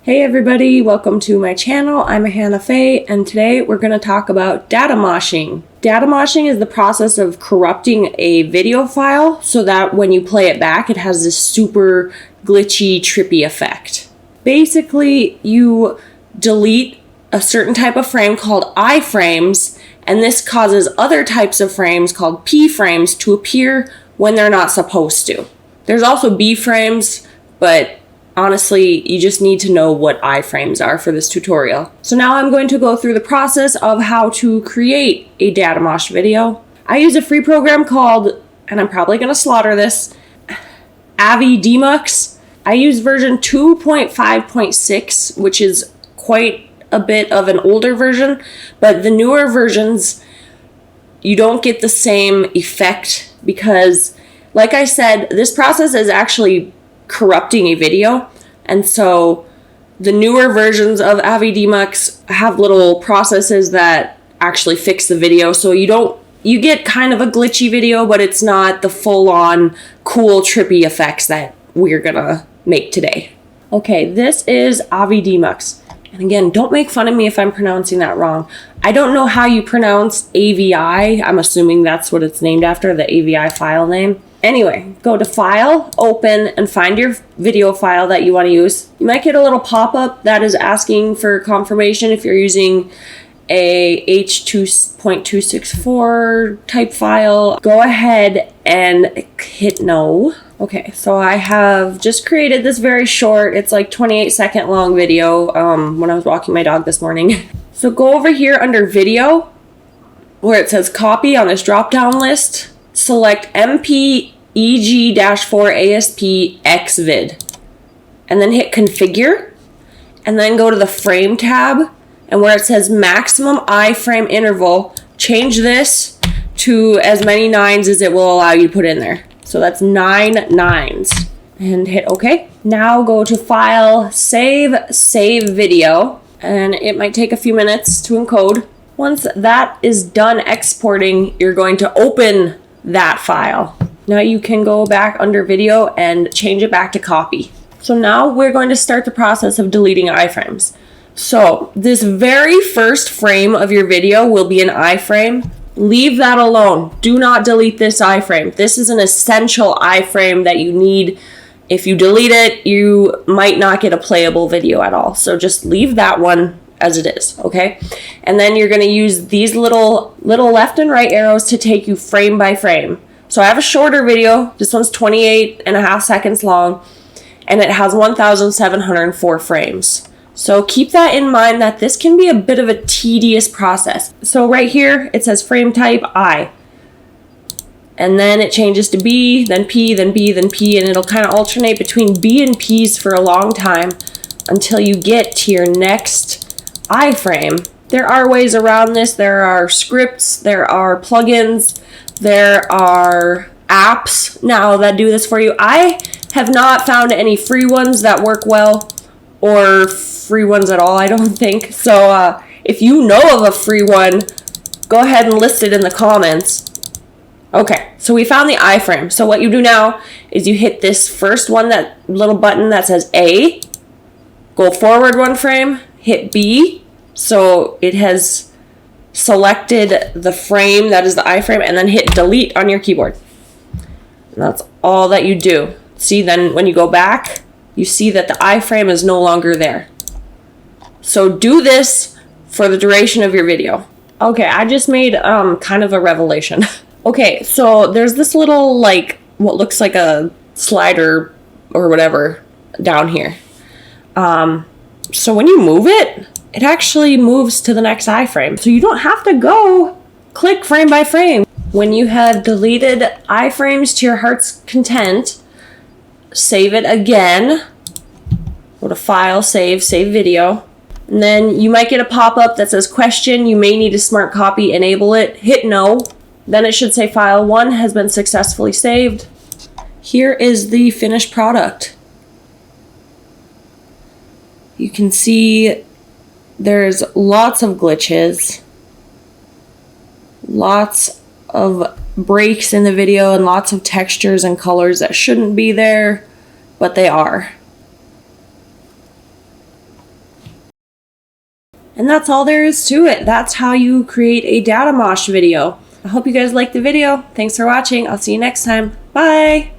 Hey everybody, welcome to my channel. I'm Hannah Faye, and today we're going to talk about datamoshing. Datamoshing is the process of corrupting a video file so that when you play it back, it has this super glitchy, trippy effect. Basically, you delete a certain type of frame called iframes, and this causes other types of frames called p frames to appear when they're not supposed to. There's also b frames, but honestly, you just need to know what iframes are for this tutorial. So now I'm going to go through the process of how to create a Datamosh video. I use a free program called, and I'm probably going to slaughter this, Datamoshing. I use version 2.5.6, which is quite a bit of an older version, but the newer versions, you don't get the same effect because, like I said, this process is actually corrupting a video, and so the newer versions of Datamoshing have little processes that actually fix the video, so you get kind of a glitchy video, but it's not the full-on cool trippy effects that we're gonna make today. Okay, this is Datamoshing, and again, don't make fun of me if I'm pronouncing that wrong. I don't know how you pronounce AVI. I'm assuming that's what it's named after, the AVI file name. Anyway, go to File, Open, and find your video file that you want to use. You might get a little pop-up that is asking for confirmation if you're using a H2.264 type file. Go ahead and hit No. Okay, so I have just created this very short, it's like 28-second long video when I was walking my dog this morning. So go over here under Video, where it says Copy on this drop-down list. Select MPEG-4ASP XVID and then hit Configure, and then go to the Frame tab, and where it says Maximum iframe Interval, change this to as many 9s as it will allow you to put in there. So that's 9 9s, and hit OK. Now go to File, Save Video, and it might take a few minutes to encode. Once that is done exporting, you're going to open that file. Now you can go back under Video and change it back to Copy. So now we're going to start the process of deleting iframes. So this very first frame of your video will be an iframe. Leave that alone. Do not delete this iframe. This is an essential iframe that you need. If you delete it, you might not get a playable video at all. So just leave that one as it is, okay? And then you're going to use these little left and right arrows to take you frame by frame. So I have a shorter video. This one's 28.5 seconds long, and it has 1,704 frames. So keep that in mind that this can be a bit of a tedious process. So right here, it says frame type I. And then it changes to B, then P, then B, then P, and it'll kind of alternate between B and P's for a long time until you get to your next iframe. There are ways around this. There are scripts, there are plugins, there are apps now that do this for you. I have not found any free ones that work well, or free ones at all, I don't think. So if you know of a free one, go ahead and list it in the comments. Okay, so we found the iframe. So what you do now is you hit this first one, that little button that says A, go forward one frame, hit B, so it has selected the frame that is the iframe, and then hit delete on your keyboard. And that's all that you do. See, then when you go back, you see that the iframe is no longer there. So do this for the duration of your video. Okay, I just made kind of a revelation. Okay, so there's this little, like, what looks like a slider or whatever down here. So when you move it, it actually moves to the next iframe. So you don't have to go click frame by frame. When you have deleted iframes to your heart's content, save it again. Go to File, Save Video. And then you might get a pop-up that says question. You may need a smart copy. Enable it. Hit No. Then it should say File 1 has been successfully saved. Here is the finished product. You can see there's lots of glitches, lots of breaks in the video, and lots of textures and colors that shouldn't be there, but they are. And that's all there is to it. That's how you create a Datamosh video. I hope you guys liked the video. Thanks for watching. I'll see you next time. Bye.